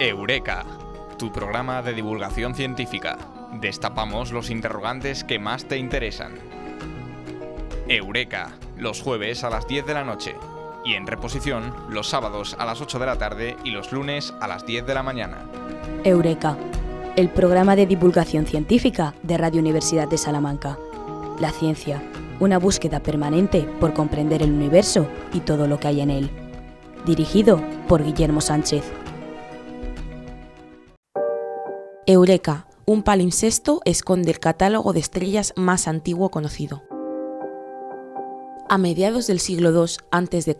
Eureka, tu programa de divulgación científica. Destapamos los interrogantes que más te interesan. Eureka, los jueves a las 10 de la noche. Y en reposición, los sábados a las 8 de la tarde y los lunes a las 10 de la mañana. Eureka, el programa de divulgación científica de Radio Universidad de Salamanca. La ciencia, una búsqueda permanente por comprender el universo y todo lo que hay en él. Dirigido por Guillermo Sánchez. Eureka, un palimpsesto esconde el catálogo de estrellas más antiguo conocido. A mediados del siglo II a.C.,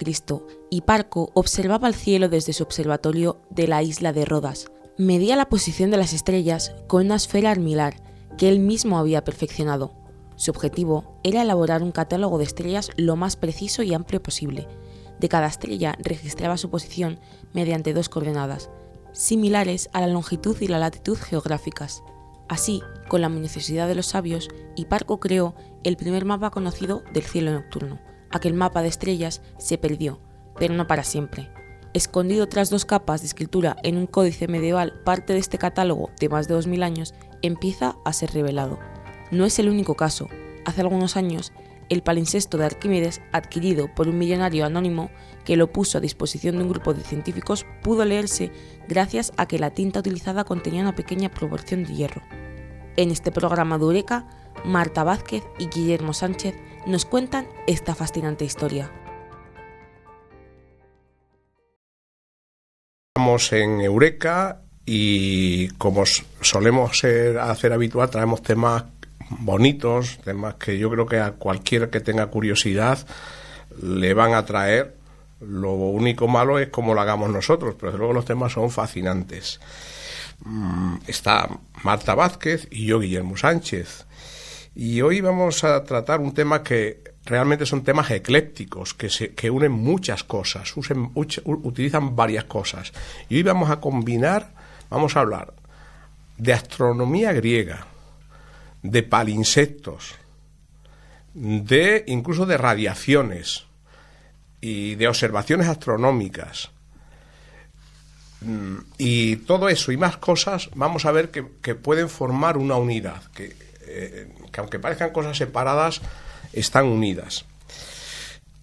Hiparco observaba el cielo desde su observatorio de la isla de Rodas. Medía la posición de las estrellas con una esfera armilar que él mismo había perfeccionado. Su objetivo era elaborar un catálogo de estrellas lo más preciso y amplio posible. De cada estrella registraba su posición mediante dos coordenadas, similares a la longitud y la latitud geográficas. Así, con la minuciosidad de los sabios, Hiparco creó el primer mapa conocido del cielo nocturno. Aquel mapa de estrellas se perdió, pero no para siempre. Escondido tras dos capas de escritura en un códice medieval, parte de este catálogo de más de 2000 años empieza a ser revelado. No es el único caso. Hace algunos años, el palimpsesto de Arquímedes, adquirido por un millonario anónimo que lo puso a disposición de un grupo de científicos, pudo leerse gracias a que la tinta utilizada contenía una pequeña proporción de hierro. En este programa de Eureka, Marta Vázquez y Guillermo Sánchez nos cuentan esta fascinante historia. Estamos en Eureka y, como solemos hacer habitual, traemos temas bonitos, temas que yo creo que a cualquiera que tenga curiosidad le van a traer. Lo único malo es cómo lo hagamos nosotros, pero desde luego los temas son fascinantes. Está Marta Vázquez y yo, Guillermo Sánchez, y hoy vamos a tratar un tema que realmente son temas eclécticos, que unen muchas cosas, utilizan varias cosas, y hoy vamos a hablar de astronomía griega, de palinsectos, incluso de radiaciones y de observaciones astronómicas. Y todo eso y más cosas vamos a ver que pueden formar una unidad, que aunque parezcan cosas separadas, están unidas.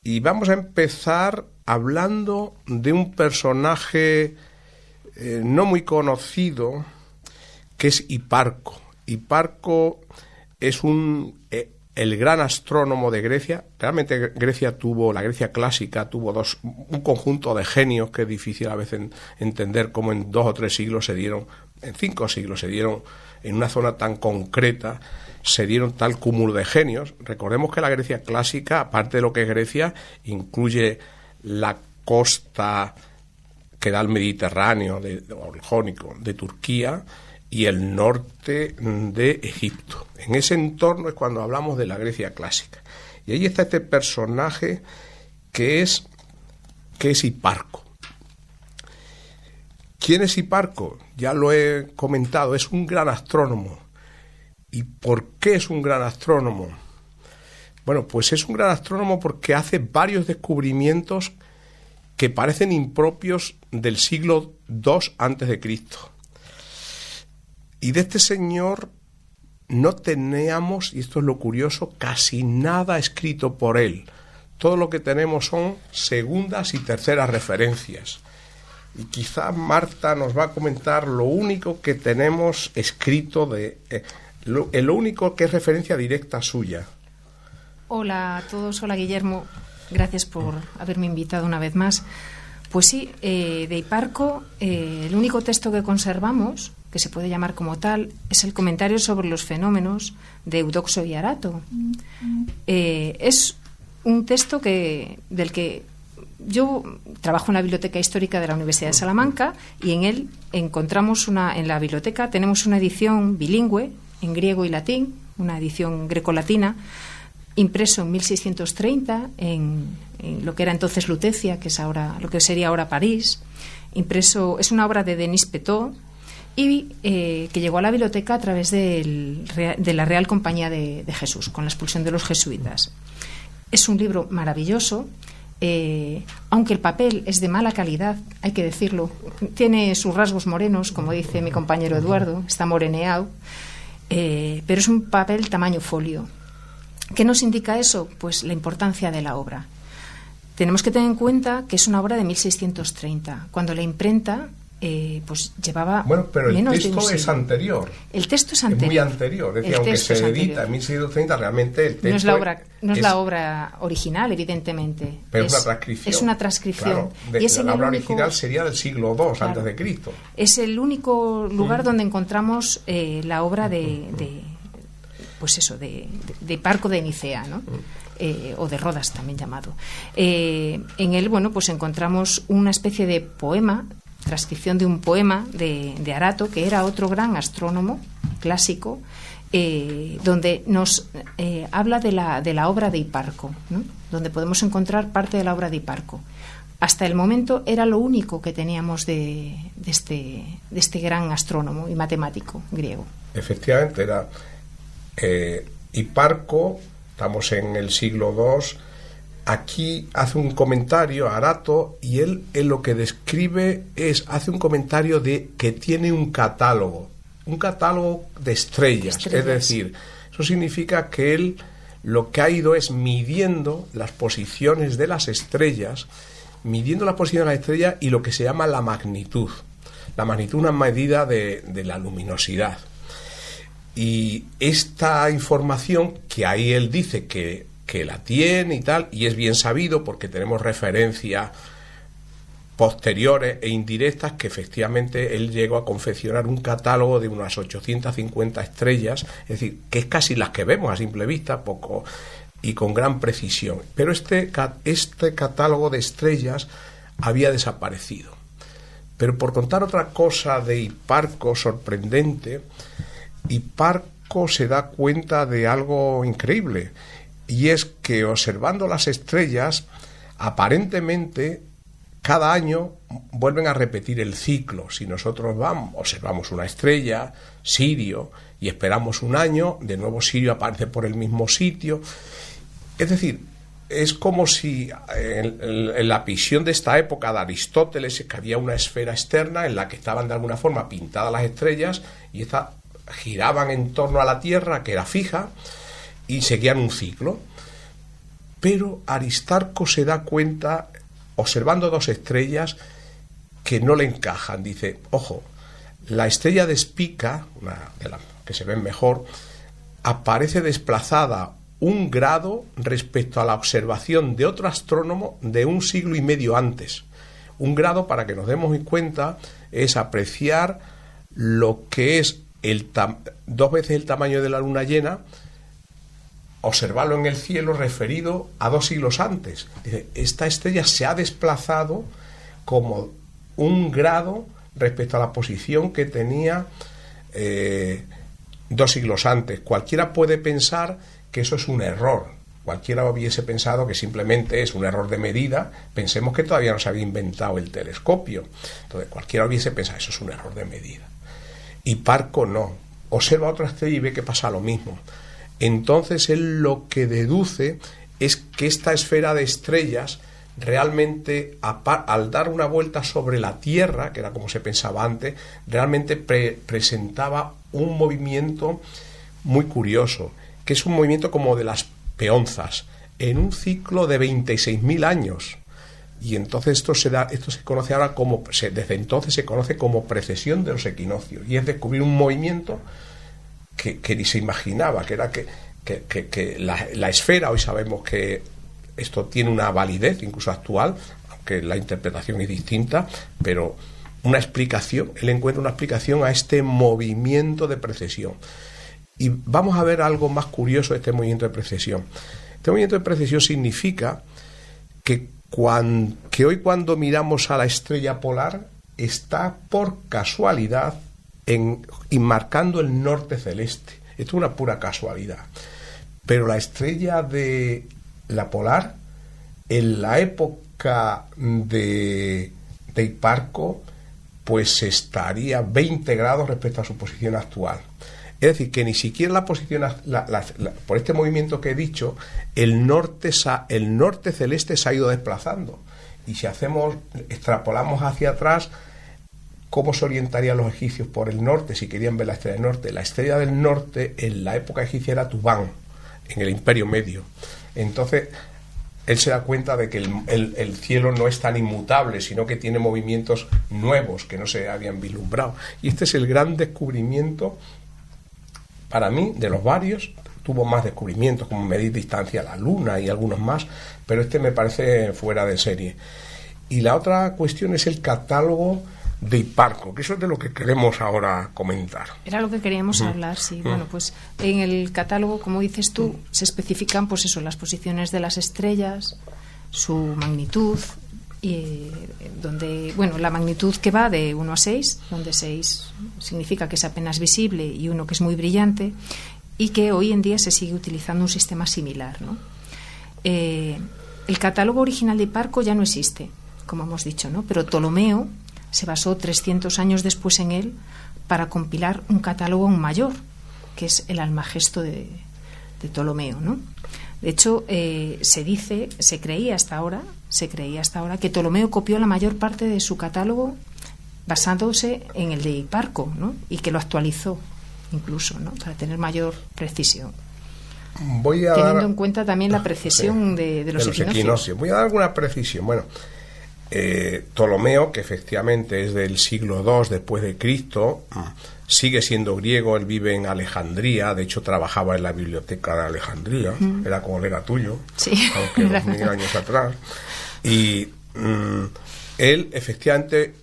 Y vamos a empezar hablando de un personaje no muy conocido, que es Hiparco. Hiparco es el gran astrónomo de Grecia. Realmente la Grecia clásica tuvo un conjunto de genios que es difícil a veces entender cómo en 2 o 3 siglos en 5 siglos se dieron, en una zona tan concreta, se dieron tal cúmulo de genios. Recordemos que la Grecia clásica, aparte de lo que es Grecia, incluye la costa que da al Mediterráneo, o el Jónico, de Turquía, y el norte de Egipto. En ese entorno es cuando hablamos de la Grecia clásica. Y ahí está este personaje que es Hiparco. ¿Quién es Hiparco? Ya lo he comentado, es un gran astrónomo. ¿Y por qué es un gran astrónomo? Bueno, pues es un gran astrónomo porque hace varios descubrimientos que parecen impropios del siglo II a.C. Y de este señor no teníamos, y esto es lo curioso, casi nada escrito por él. Todo lo que tenemos son segundas y terceras referencias. Y quizá Marta nos va a comentar lo único que tenemos escrito lo único que es referencia directa suya. Hola a todos, hola Guillermo, gracias por haberme invitado una vez más. Pues sí, de Hiparco, el único texto que conservamos, que se puede llamar como tal, es el comentario sobre los fenómenos de Eudoxo y Arato. Es un texto del que yo trabajo en la Biblioteca Histórica de la Universidad de Salamanca, y en él encontramos en la biblioteca tenemos una edición bilingüe en griego y latín, una edición grecolatina, impreso en 1630 en lo que era entonces Lutecia, que es ahora lo que sería ahora París. Es una obra de Denis Petot, y que llegó a la biblioteca a través de la Real Compañía de Jesús, con la expulsión de los jesuitas. Es un libro maravilloso aunque el papel es de mala calidad, hay que decirlo, tiene sus rasgos morenos, como dice mi compañero Eduardo, está moreneado, pero es un papel tamaño folio. ¿Qué nos indica eso? Pues la importancia de la obra. Tenemos que tener en cuenta que es una obra de 1630, cuando la imprenta pues llevaba pero el menos de un texto es siglo. anterior. El texto es Es anterior. muy anterior. Es decir, aunque se edita en 1630, realmente el texto no es la obra original, evidentemente. Pero es una transcripción. Es una transcripción. Claro, Y es la obra original sería del siglo II antes de Cristo. Es el único lugar donde encontramos la obra de Hiparco de Nicea, ¿no? O de Rodas también llamado. En él, pues encontramos una especie de poema, transcripción de un poema de Arato, que era otro gran astrónomo clásico, donde nos habla de la obra de Hiparco, ¿no? Donde podemos encontrar parte de la obra de Hiparco. Hasta el momento era lo único que teníamos de este gran astrónomo y matemático griego. Efectivamente, era Hiparco, estamos en el siglo II. Aquí hace un comentario a Arato, y él en lo que describe hace un comentario de que tiene un catálogo de estrellas. Es decir, eso significa que él lo que ha ido es midiendo las posiciones de las estrellas, y lo que se llama la magnitud. La magnitud es una medida de la luminosidad. Y esta información, que ahí él dice que la tiene y tal, y es bien sabido porque tenemos referencias posteriores e indirectas que efectivamente él llegó a confeccionar un catálogo de unas 850 estrellas, es decir, que es casi las que vemos a simple vista, poco y con gran precisión. Pero este catálogo de estrellas había desaparecido. Pero por contar otra cosa de Hiparco sorprendente, Hiparco se da cuenta de algo increíble, y es que observando las estrellas, aparentemente cada año vuelven a repetir el ciclo. Si nosotros observamos una estrella, Sirio, y esperamos un año, de nuevo Sirio aparece por el mismo sitio. Es decir, es como si en la visión de esta época de Aristóteles, que había una esfera externa en la que estaban de alguna forma pintadas las estrellas, y estas giraban en torno a la Tierra, que era fija, y seguían un ciclo. Pero Aristarco se da cuenta, observando dos estrellas, que no le encajan. Dice, ojo, la estrella de Spica, una de las que se ven mejor, aparece desplazada 1 grado respecto a la observación de otro astrónomo de 1 siglo y medio antes. 1 grado, para que nos demos cuenta, es apreciar lo que es 2 veces el tamaño de la luna llena, observarlo en el cielo referido a 2 siglos antes. Dice, esta estrella se ha desplazado como 1 grado respecto a la posición que tenía 2 siglos antes. Cualquiera puede pensar que eso es un error. Cualquiera hubiese pensado que simplemente es un error de medida. Pensemos que todavía no se había inventado el telescopio. Entonces cualquiera hubiese pensado, eso es un error de medida. Hiparco no. Observa otra estrella y ve que pasa lo mismo. Entonces él lo que deduce es que esta esfera de estrellas realmente, al dar una vuelta sobre la Tierra, que era como se pensaba antes, realmente presentaba un movimiento muy curioso, que es un movimiento como de las peonzas, en un ciclo de 26.000 años. Y entonces esto se conoce ahora desde entonces se conoce como precesión de los equinoccios, y es descubrir un movimiento que ni se imaginaba, que era que la esfera, hoy sabemos que esto tiene una validez incluso actual, aunque la interpretación es distinta, pero él encuentra una explicación a este movimiento de precesión. Y vamos a ver algo más curioso de este movimiento de precesión. Este movimiento de precesión significa que hoy cuando miramos a la estrella polar, está por casualidad marcando el norte celeste. Esto es una pura casualidad. Pero la estrella de la polar, en la época de Hiparco, pues estaría 20 grados respecto a su posición actual. Es decir, que ni siquiera la posición, por este movimiento que he dicho, el norte celeste se ha ido desplazando. Y si extrapolamos hacia atrás, ¿cómo se orientarían los egipcios por el norte si querían ver la estrella del norte? La estrella del norte en la época egipcia era Tubán, en el Imperio Medio. Entonces, él se da cuenta de que el cielo no es tan inmutable, sino que tiene movimientos nuevos que no se habían vislumbrado. Y este es el gran descubrimiento, para mí, de los varios. Tuvo más descubrimientos, como medir distancia a la Luna y algunos más, pero este me parece fuera de serie. Y la otra cuestión es el catálogo de Hiparco, que eso es de lo que queremos ahora comentar. Era lo que queríamos hablar, sí. Bueno, pues en el catálogo, como dices tú, se especifican, pues eso, las posiciones de las estrellas, su magnitud, y donde, bueno, la magnitud que va de 1 a 6, donde 6 significa que es apenas visible y 1 que es muy brillante, y que hoy en día se sigue utilizando un sistema similar, ¿no? El catálogo original de Hiparco ya no existe, como hemos dicho, ¿no? Pero Ptolomeo se basó 300 años después en él para compilar un catálogo aún mayor, que es el Almagesto de Ptolomeo, ¿no? De hecho, se creía hasta ahora que Ptolomeo copió la mayor parte de su catálogo basándose en el de Hiparco, ¿no? Y que lo actualizó incluso, ¿no? Para tener mayor precisión. Teniendo en cuenta también la precisión de los equinoccios. Voy a dar alguna precisión. Bueno, Ptolomeo, que efectivamente es del siglo II después de Cristo, sigue siendo griego. Él vive en Alejandría, de hecho trabajaba en la biblioteca de Alejandría, era como era tuyo, sí, aunque 2000 años atrás. Y él efectivamente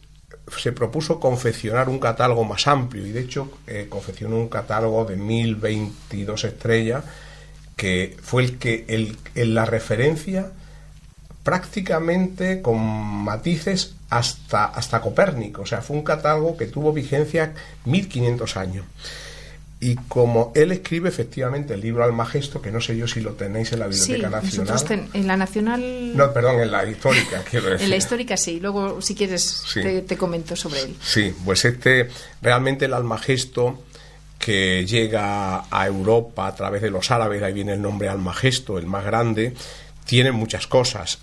se propuso confeccionar un catálogo más amplio, y de hecho confeccionó un catálogo de 1022 estrellas, que fue la referencia prácticamente con matices hasta Copérnico. O sea, fue un catálogo que tuvo vigencia 1500 años. Y como él escribe efectivamente el libro Almagesto, que no sé yo si lo tenéis en la Biblioteca Nacional. En la Nacional... No, perdón, en la histórica, quiero decir. En la histórica sí, luego si quieres te comento sobre él. Sí, pues realmente el Almagesto, que llega a Europa a través de los árabes, de ahí viene el nombre Almagesto, el más grande, tiene muchas cosas.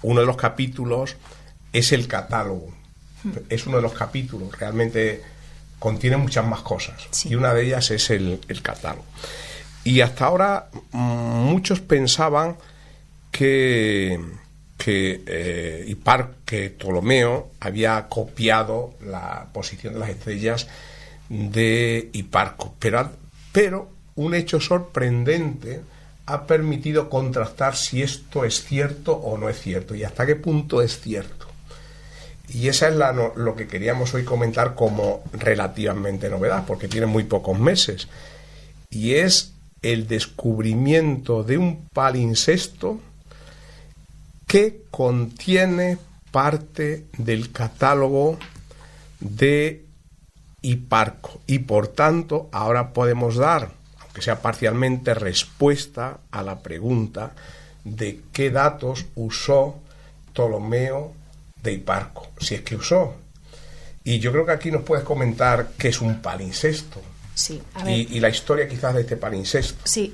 Uno de los capítulos es el catálogo. Es uno de los capítulos, realmente contiene muchas más cosas, y una de ellas es el catálogo. Y hasta ahora muchos pensaban que Ptolomeo había copiado la posición de las estrellas de Hiparco, pero un hecho sorprendente ha permitido contrastar si esto es cierto o no es cierto, y hasta qué punto es cierto. Y esa es lo que queríamos hoy comentar como relativamente novedad, porque tiene muy pocos meses, y es el descubrimiento de un palincesto que contiene parte del catálogo de Hiparco, y por tanto ahora podemos dar, aunque sea parcialmente, respuesta a la pregunta de qué datos usó Ptolomeo de Hiparco, si es que usó. Y yo creo que aquí nos puedes comentar qué es un palincesto. Sí, a ver. Y la historia quizás de este palincesto. Sí,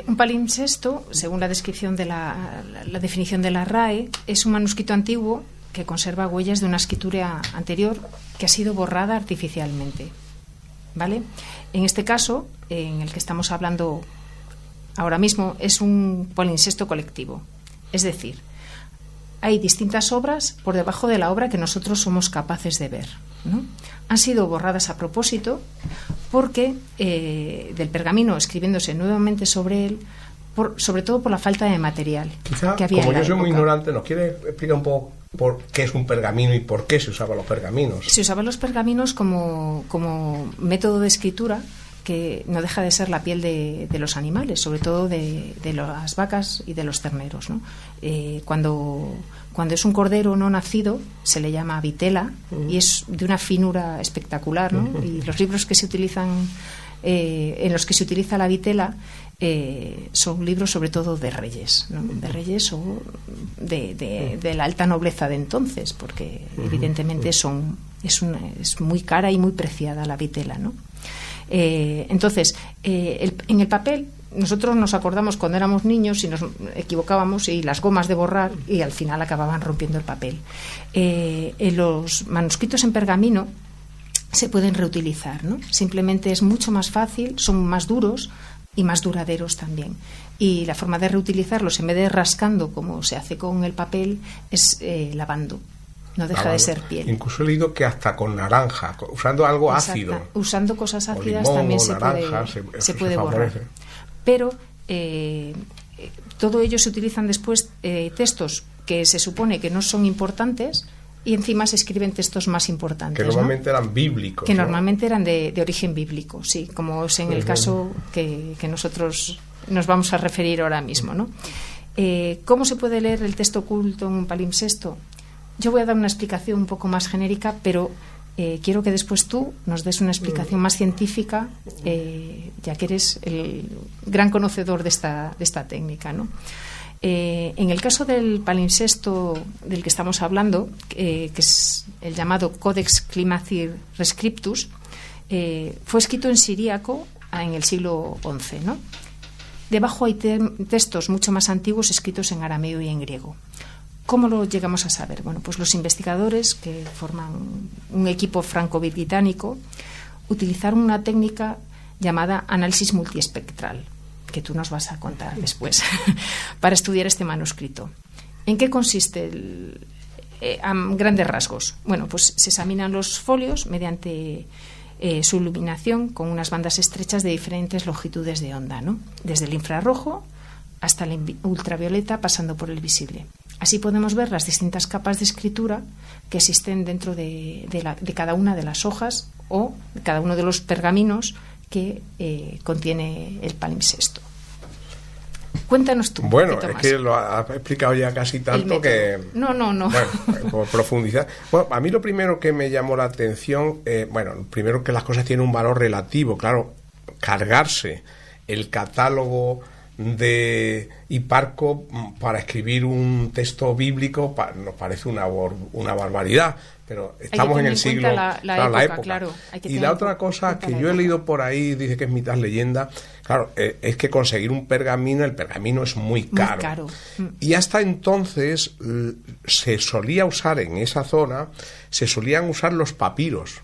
un palincesto, según la descripción de la definición de la RAE, es un manuscrito antiguo que conserva huellas de una escritura anterior que ha sido borrada artificialmente, ¿vale? En este caso, en el que estamos hablando ahora mismo, es un palincesto colectivo, es decir, hay distintas obras por debajo de la obra que nosotros somos capaces de ver, ¿no? Han sido borradas a propósito porque del pergamino, escribiéndose nuevamente sobre él, sobre todo por la falta de material. Quizá, que había como en la yo soy muy época. ignorante, ¿nos quiere explicar un poco por qué es un pergamino y por qué se usaban los pergaminos? Se usaban los pergaminos como método de escritura, que no deja de ser la piel de los animales, sobre todo de las vacas y de los terneros, ¿no? Cuando es un cordero no nacido se le llama vitela, y es de una finura espectacular, ¿no? Y los libros que se utilizan en los que se utiliza la vitela son libros sobre todo de reyes, ¿no? De reyes o de la alta nobleza de entonces, porque evidentemente es muy cara y muy preciada la vitela, ¿no? Entonces, en el papel, nosotros nos acordamos cuando éramos niños y nos equivocábamos y las gomas de borrar y al final acababan rompiendo el papel. En los manuscritos en pergamino se pueden reutilizar, ¿no? Simplemente es mucho más fácil, son más duros y más duraderos también. Y la forma de reutilizarlos, en vez de rascando como se hace con el papel, es lavando. No deja de ser piel. Incluso he leído que hasta con naranja, usando algo ácido. Usando cosas ácidas limón, también se puede borrar. Pero todo ello se utilizan después textos que se supone que no son importantes y encima se escriben textos más importantes. Que normalmente eran bíblicos. Que normalmente eran de origen bíblico, sí, como es en el caso que nosotros nos vamos a referir ahora mismo, ¿no? ¿Cómo se puede leer el texto oculto en un palimpsesto? Yo voy a dar una explicación un poco más genérica, pero quiero que después tú nos des una explicación más científica, ya que eres el gran conocedor de esta técnica, ¿no? En el caso del palimpsesto del que estamos hablando, que es el llamado Codex Climathir Rescriptus, fue escrito en siríaco en el siglo XI, ¿no? Debajo hay textos mucho más antiguos escritos en arameo y en griego. ¿Cómo lo llegamos a saber? Bueno, pues los investigadores que forman un equipo franco-británico utilizaron una técnica llamada análisis multiespectral, que tú nos vas a contar después, para estudiar este manuscrito. ¿En qué consiste a grandes rasgos? Bueno, pues se examinan los folios mediante su iluminación con unas bandas estrechas de diferentes longitudes de onda, ¿no? Desde el infrarrojo hasta el ultravioleta, pasando por el visible. Así podemos ver las distintas capas de escritura que existen dentro de cada una de las hojas o de cada uno de los pergaminos que contiene el palimpsesto. Cuéntanos tú. Bueno, es que lo has explicado ya casi tanto que... No. Bueno, por profundizar. Bueno, a mí lo primero que me llamó la atención, primero que las cosas tienen un valor relativo. Claro, cargarse el catálogo de Hiparco para escribir un texto bíblico nos parece una barbaridad, pero estamos en el siglo, la época. Claro, y la otra cosa que yo he leído por ahí, dice que es mitad leyenda, claro, es que conseguir un pergamino, el pergamino es muy caro. Y hasta entonces se solía usar en esa zona, se solían usar los papiros,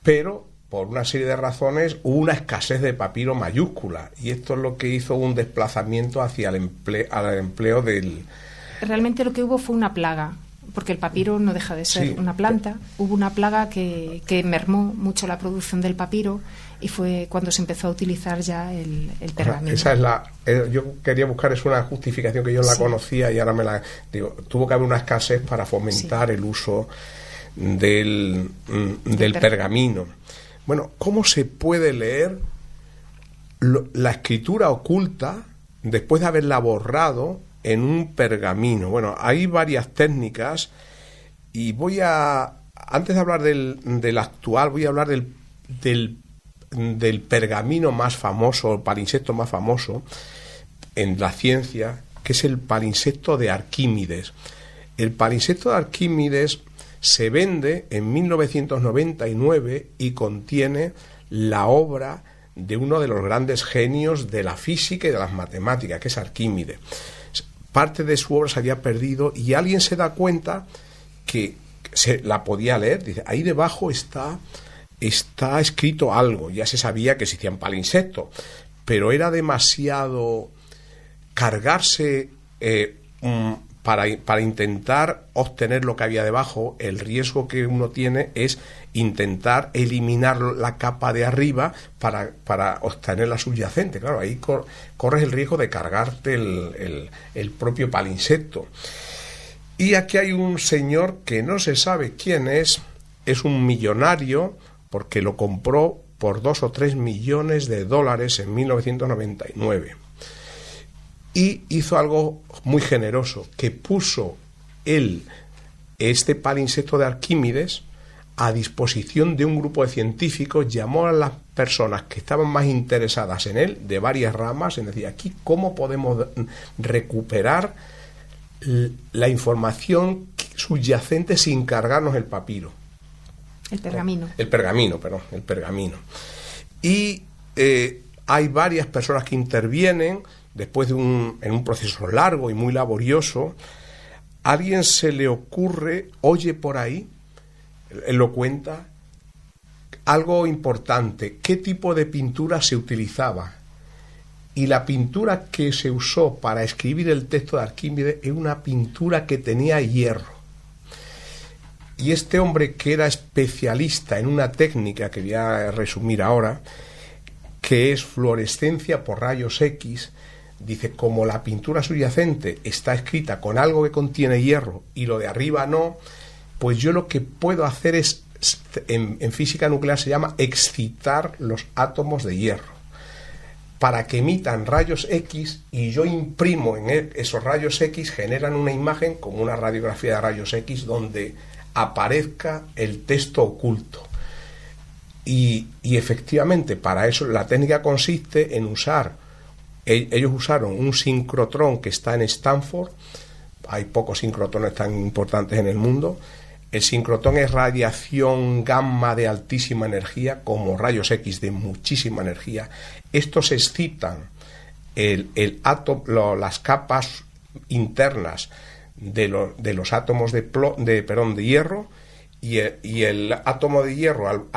pero por una serie de razones hubo una escasez de papiro mayúscula, y esto es lo que hizo un desplazamiento hacia el empleo del... Realmente lo que hubo fue una plaga, porque el papiro no deja de ser una planta. Hubo una plaga que mermó mucho la producción del papiro y fue cuando se empezó a utilizar ya el pergamino. Esa es yo quería buscar una justificación que yo la conocía y ahora me la digo. Tuvo que haber una escasez para fomentar el uso del pergamino. Bueno, ¿cómo se puede leer la escritura oculta después de haberla borrado en un pergamino? Bueno, hay varias técnicas y antes de hablar del actual, voy a hablar del pergamino más famoso, el palimpsesto más famoso en la ciencia, que es el palimpsesto de Arquímedes. El palimpsesto de Arquímedes se vende en 1999 y contiene la obra de uno de los grandes genios de la física y de las matemáticas, que es Arquímedes. Parte de su obra se había perdido y alguien se da cuenta que se la podía leer. Dice, ahí debajo está escrito algo. Ya se sabía que existían palimpsestos, pero era demasiado cargarse para intentar obtener lo que había debajo. El riesgo que uno tiene es intentar eliminar la capa de arriba para obtener la subyacente. Claro, ahí corres el riesgo de cargarte el propio palimpsesto. Y aquí hay un señor que no se sabe quién es un millonario porque lo compró por 2 o 3 millones de dólares en 1999. Y hizo algo muy generoso, que puso este palimpsesto de Arquímedes a disposición de un grupo de científicos, llamó a las personas que estaban más interesadas en él, de varias ramas, es decir, aquí cómo podemos recuperar la información subyacente sin cargarnos el papiro. El pergamino. El pergamino. y hay varias personas que intervienen después en un proceso largo y muy laborioso. A alguien se le ocurre, oye por ahí, él lo cuenta, algo importante, qué tipo de pintura se utilizaba. Y la pintura que se usó para escribir el texto de Arquímedes es una pintura que tenía hierro. Y este hombre, que era especialista en una técnica que voy a resumir ahora, que es fluorescencia por rayos X, dice, como la pintura subyacente está escrita con algo que contiene hierro y lo de arriba no, pues yo lo que puedo hacer es, en física nuclear se llama excitar los átomos de hierro para que emitan rayos X, y yo imprimo en esos rayos X, generan una imagen como una radiografía de rayos X donde aparezca el texto oculto. Y efectivamente, para eso la técnica consiste en usar, ellos usaron un sincrotrón que está en Stanford, hay pocos sincrotrones tan importantes en el mundo. El sincrotrón es radiación gamma de altísima energía, como rayos X de muchísima energía. Estos excitan el átomo, las capas internas de los átomos de hierro, y el átomo de hierro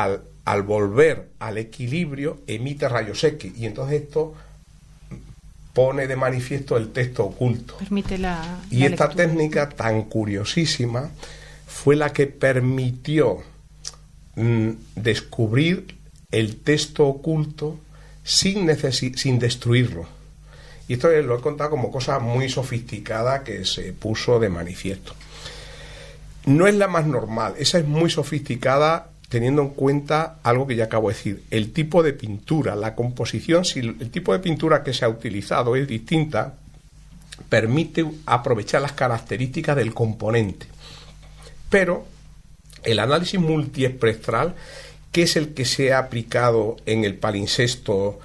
al volver al equilibrio emite rayos X, y entonces esto pone de manifiesto el texto oculto. Permite y esta técnica tan curiosísima fue la que permitió descubrir el texto oculto sin destruirlo. Y esto lo he contado como cosa muy sofisticada que se puso de manifiesto. No es la más normal, esa es muy sofisticada, teniendo en cuenta algo que ya acabo de decir, el tipo de pintura, la composición. Si el tipo de pintura que se ha utilizado es distinta, permite aprovechar las características del componente. Pero el análisis multiespectral, que es el que se ha aplicado en el palincesto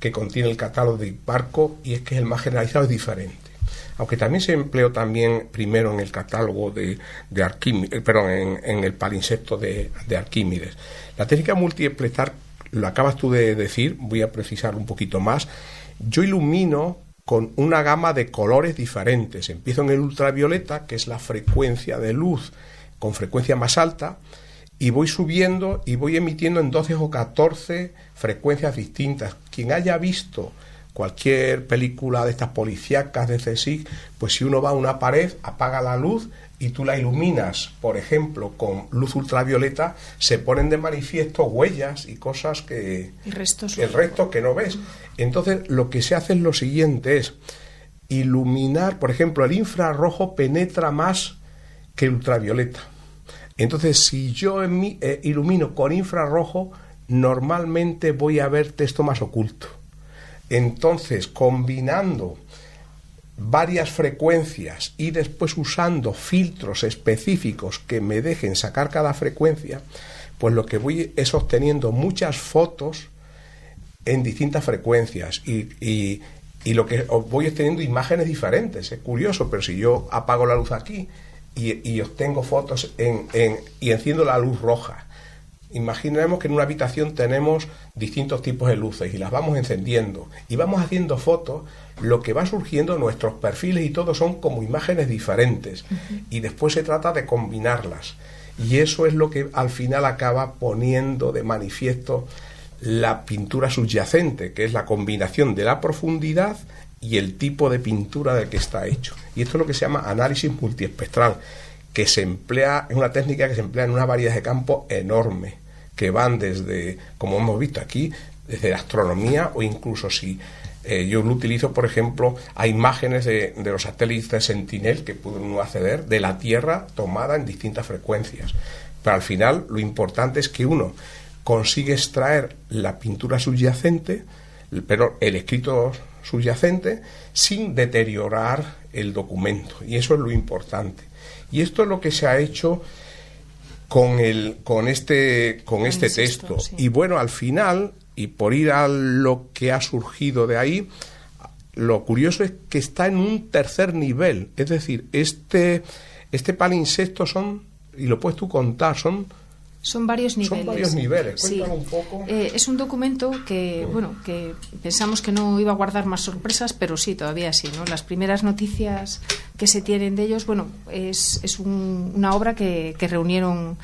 que contiene el catálogo de Hipparco, y es que es el más generalizado, es diferente. Aunque también se empleó primero en el catálogo de Arquímedes, en el palincesto de Arquímedes. La técnica multiespectral, lo acabas tú de decir, voy a precisar un poquito más. Yo ilumino con una gama de colores diferentes. Empiezo en el ultravioleta, que es la frecuencia de luz con frecuencia más alta, y voy subiendo y voy emitiendo en 12 o 14 frecuencias distintas. Quien haya visto cualquier película de estas policíacas de CSIC, pues si uno va a una pared, apaga la luz y tú la iluminas, por ejemplo, con luz ultravioleta, se ponen de manifiesto huellas y cosas que el resto que no ves. Entonces lo que se hace es lo siguiente, es iluminar, por ejemplo, el infrarrojo penetra más que el ultravioleta. Entonces, si yo ilumino con infrarrojo, normalmente voy a ver texto más oculto. Entonces, combinando varias frecuencias y después usando filtros específicos que me dejen sacar cada frecuencia, pues lo que voy es obteniendo muchas fotos en distintas frecuencias, y lo que voy es teniendo imágenes diferentes. Es curioso, pero si yo apago la luz aquí y obtengo fotos y enciendo la luz roja, imaginemos que en una habitación tenemos distintos tipos de luces y las vamos encendiendo y vamos haciendo fotos, lo que va surgiendo, nuestros perfiles y todo son como imágenes diferentes, y después se trata de combinarlas, y eso es lo que al final acaba poniendo de manifiesto la pintura subyacente, que es la combinación de la profundidad y el tipo de pintura del que está hecho. Y esto es lo que se llama análisis multiespectral, que se emplea, es una técnica que se emplea en una variedad de campos enorme, que van desde, como hemos visto aquí, desde la astronomía, o incluso si yo lo utilizo, por ejemplo, a imágenes de los satélites Sentinel que puede uno acceder de la Tierra tomada en distintas frecuencias. Pero al final lo importante es que uno consigue extraer la pintura subyacente, pero el escrito subyacente, sin deteriorar el documento, y eso es lo importante. Y esto es lo que se ha hecho con este texto. Sí. Y bueno, al final, y por ir a lo que ha surgido de ahí, lo curioso es que está en un tercer nivel, es decir, este palimpsesto son, y lo puedes tú contar, son Son varios niveles. Son varios niveles. Sí. Cuéntame un poco. Es un documento que, bueno, que pensamos que no iba a guardar más sorpresas, pero sí, todavía sí, ¿no? Las primeras noticias que se tienen de ellos, bueno, es una obra que reunieron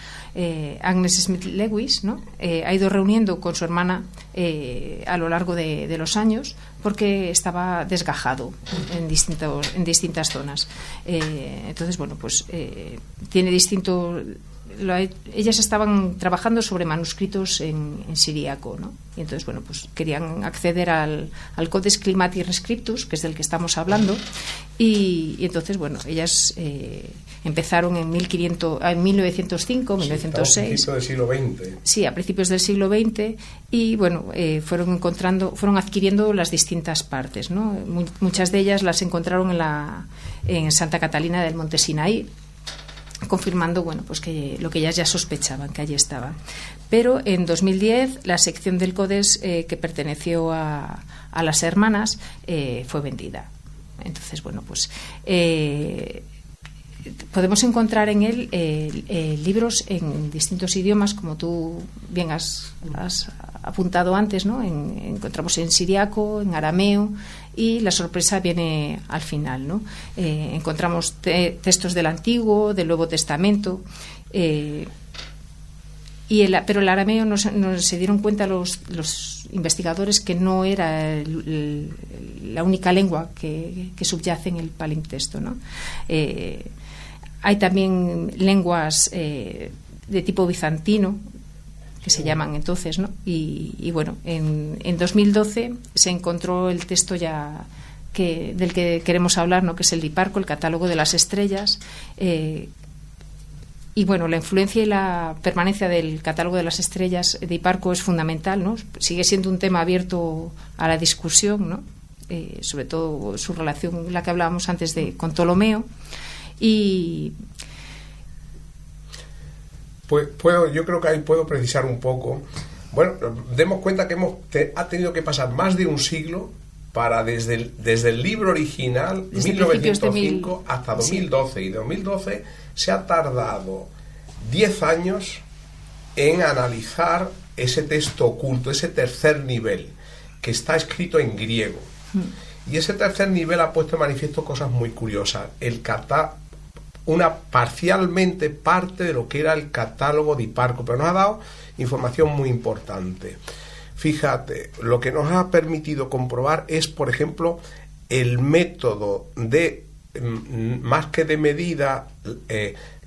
Agnes Smith Lewis, ¿no? Ha ido reuniendo con su hermana a lo largo de los años, porque estaba desgajado en distintas zonas. Entonces, bueno, pues tiene distintos... Ellas estaban trabajando sobre manuscritos en siríaco, ¿no? Y entonces, bueno, pues querían acceder al Codex Climati Rescriptus, que es del que estamos hablando, y entonces, bueno, ellas empezaron en 1905, 1906. A principios del siglo XX. Sí, a principios del siglo XX, y bueno, fueron adquiriendo las distintas partes, ¿no? Muchas de ellas las encontraron en Santa Catalina del Monte Sinaí, confirmando, bueno, pues que lo que ellas ya sospechaban, que allí estaba. Pero en 2010 la sección del Codex que perteneció a las hermanas fue vendida. Entonces, bueno, pues podemos encontrar en él libros en distintos idiomas, como tú bien has apuntado antes, ¿no? Encontramos en siriaco, en arameo, y la sorpresa viene al final, ¿no? Encontramos textos del Antiguo, del Nuevo Testamento, pero el arameo no se dieron cuenta los investigadores que no era la única lengua que subyace en el palimpsesto, ¿no? Hay también lenguas de tipo bizantino, que se llaman entonces, ¿no? Y bueno, en 2012 se encontró el texto ya del que queremos hablar, ¿no? Que es el Hiparco, el catálogo de las estrellas. Y bueno, la influencia y la permanencia del catálogo de las estrellas de Hiparco es fundamental, ¿no? Sigue siendo un tema abierto a la discusión, ¿no? Sobre todo su relación, la que hablábamos antes con Ptolomeo. Y yo creo que ahí puedo precisar un poco. Bueno, demos cuenta que ha tenido que pasar más de un siglo para desde el libro original, desde 1905, hasta 2012. Sí. Y de 2012 se ha tardado 10 años en analizar ese texto oculto, ese tercer nivel, que está escrito en griego. Y ese tercer nivel ha puesto en manifiesto cosas muy curiosas. Parcialmente parte de lo que era el catálogo de Hiparco, pero nos ha dado información muy importante. Fíjate, lo que nos ha permitido comprobar es, por ejemplo, el método de, más que de medida,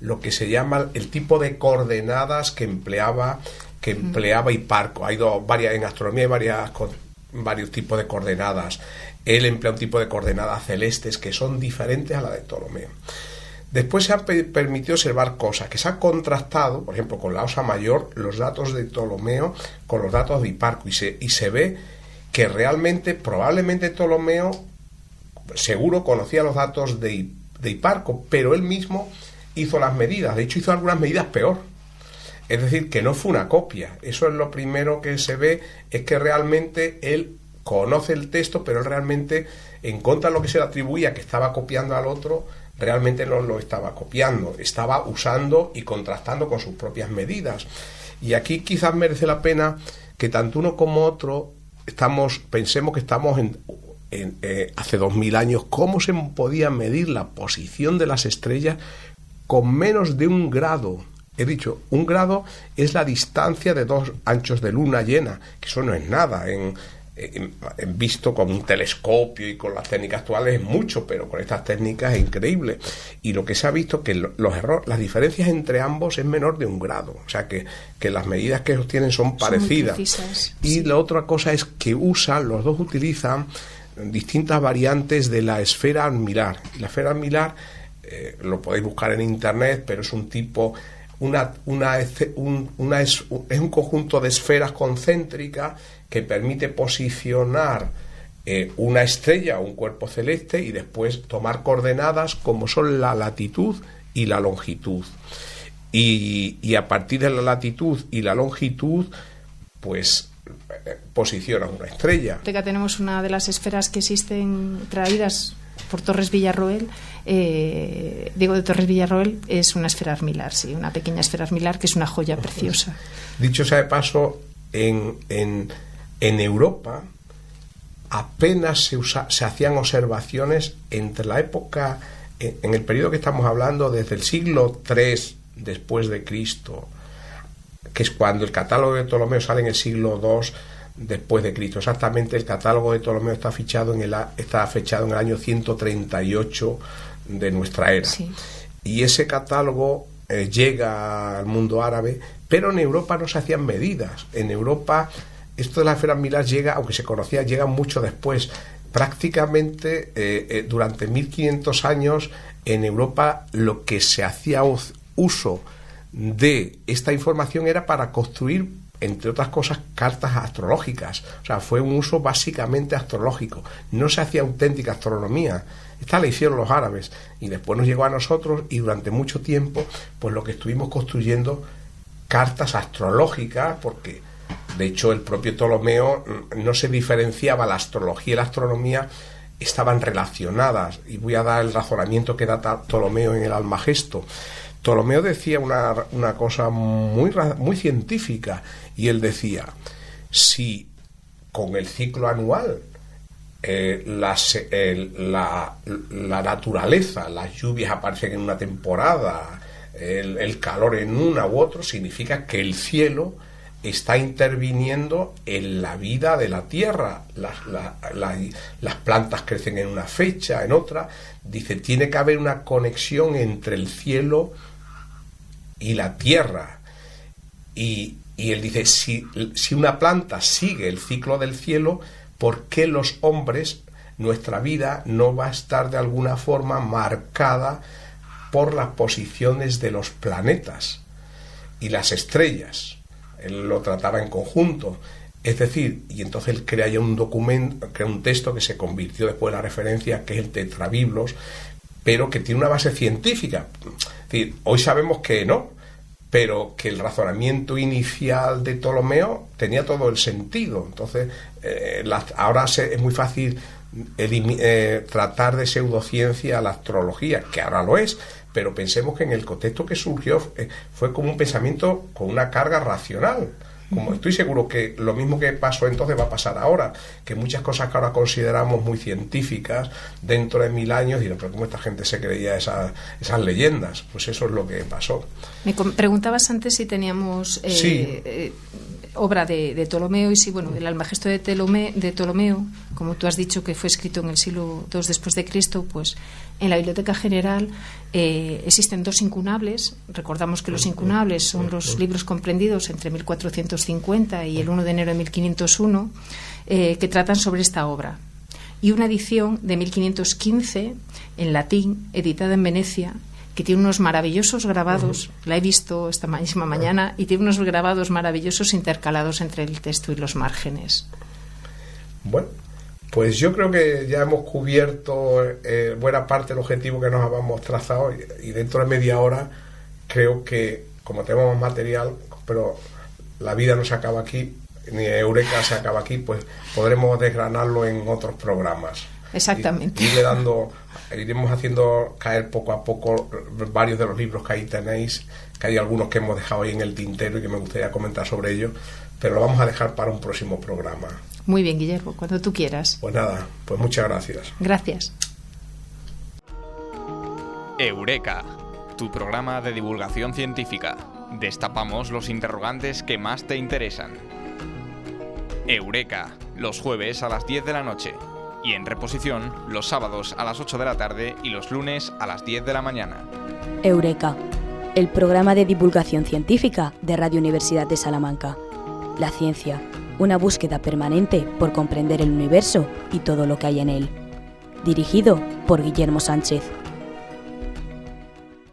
lo que se llama el tipo de coordenadas que empleaba Hiparco. En astronomía hay varios tipos de coordenadas. Él emplea un tipo de coordenadas celestes que son diferentes a la de Ptolomeo. Después se han permitido observar cosas que se han contrastado, por ejemplo, con la Osa Mayor, los datos de Ptolomeo con los datos de Hiparco, y se ve que realmente, probablemente Ptolomeo seguro conocía los datos de Hiparco, pero él mismo hizo las medidas. De hecho, hizo algunas medidas peor. Es decir, que no fue una copia. Eso es lo primero que se ve, es que realmente él conoce el texto, pero él realmente, en contra de lo que se le atribuía, que estaba copiando al otro, realmente no lo estaba copiando, estaba usando y contrastando con sus propias medidas. Y aquí quizás merece la pena que tanto uno como otro pensemos que estamos hace 2000 años. ¿Cómo se podía medir la posición de las estrellas con menos de 1 grado? He dicho, 1 grado es la distancia de 2 anchos de luna llena, que eso no es nada. Visto con un telescopio y con las técnicas actuales es mucho, pero con estas técnicas es increíble. Y lo que se ha visto que las diferencias entre ambos es menor de 1 grado, o sea que las medidas que obtienen son parecidas. Y sí. La otra cosa es que los dos utilizan distintas variantes de la esfera almilar. La esfera almilar lo podéis buscar en internet, pero es un tipo es un conjunto de esferas concéntricas que permite posicionar una estrella o un cuerpo celeste y después tomar coordenadas como son la latitud y la longitud. Y a partir de la latitud y la longitud, pues posiciona una estrella. Tenemos una de las esferas que existen traídas por Torres Villarroel, Diego de Torres Villarroel es una esfera armilar, sí, una pequeña esfera armilar que es una joya preciosa. Dicho sea de paso, en Europa apenas se hacían observaciones entre la época, en el periodo que estamos hablando, desde el siglo III después de Cristo, que es cuando el catálogo de Ptolomeo sale en el siglo II después de Cristo. Exactamente, el catálogo de Ptolomeo está fechado en el año 138 de nuestra era. Sí. Y ese catálogo llega al mundo árabe, pero en Europa no se hacían medidas. En Europa esto de la esfera armilar llega, aunque se conocía, llega mucho después. Prácticamente durante 1500 años en Europa lo que se hacía uso de esta información era para construir, entre otras cosas, cartas astrológicas. O sea, fue un uso básicamente astrológico. No se hacía auténtica astronomía. Esta la hicieron los árabes y después nos llegó a nosotros, y durante mucho tiempo pues lo que estuvimos construyendo cartas astrológicas, porque de hecho el propio Ptolomeo no se diferenciaba. La astrología y la astronomía estaban relacionadas, y voy a dar el razonamiento que da Ptolomeo en el Almagesto. Ptolomeo decía una cosa muy científica, y él decía: si con el ciclo anual la naturaleza, las lluvias aparecen en una temporada, el calor en una u otro, significa que el cielo está interviniendo en la vida de la tierra. Las plantas crecen en una fecha, en otra. Dice, tiene que haber una conexión entre el cielo y la tierra. Y él dice, si una planta sigue el ciclo del cielo, ¿por qué los hombres, nuestra vida, no va a estar de alguna forma marcada por las posiciones de los planetas y las estrellas? Él lo trataba en conjunto. Es decir, y entonces él crea ya un documento, crea un texto que se convirtió después en la referencia, que es el Tetrabiblos, pero que tiene una base científica. Es decir, hoy sabemos que no, pero que el razonamiento inicial de Ptolomeo tenía todo el sentido. Entonces, ahora es muy fácil tratar de pseudociencia a la astrología, que ahora lo es, pero pensemos que en el contexto que surgió fue como un pensamiento con una carga racional. Como estoy seguro que lo mismo que pasó entonces va a pasar ahora, que muchas cosas que ahora consideramos muy científicas, dentro de 1000 años dirán, pero ¿cómo esta gente se creía esas leyendas? Pues eso es lo que pasó. Me preguntabas antes si teníamos obra de Ptolomeo, y sí, bueno, el Almagesto de Ptolomeo, como tú has dicho, que fue escrito en el siglo II después de Cristo, pues en la Biblioteca General existen 2 incunables. Recordamos que los incunables son los libros comprendidos entre 1450 y el 1 de enero de 1501, que tratan sobre esta obra. Y una edición de 1515 en latín, editada en Venecia, que tiene unos maravillosos grabados, la he visto esta misma mañana, y tiene unos grabados maravillosos intercalados entre el texto y los márgenes. Bueno, pues yo creo que ya hemos cubierto buena parte del objetivo que nos habíamos trazado, y dentro de media hora creo que, como tenemos más material, pero la vida no se acaba aquí, ni Eureka se acaba aquí, pues podremos desgranarlo en otros programas. Exactamente. Iremos haciendo caer poco a poco varios de los libros que ahí tenéis, que hay algunos que hemos dejado ahí en el tintero y que me gustaría comentar sobre ellos, pero lo vamos a dejar para un próximo programa. Muy bien, Guillermo, cuando tú quieras. Pues nada, pues muchas gracias. Gracias. Eureka, tu programa de divulgación científica. Destapamos los interrogantes que más te interesan. Eureka, los jueves a las 10 de la noche. Y en reposición, los sábados a las 8 de la tarde y los lunes a las 10 de la mañana. Eureka, el programa de divulgación científica de Radio Universidad de Salamanca. La ciencia, una búsqueda permanente por comprender el universo y todo lo que hay en él. Dirigido por Guillermo Sánchez.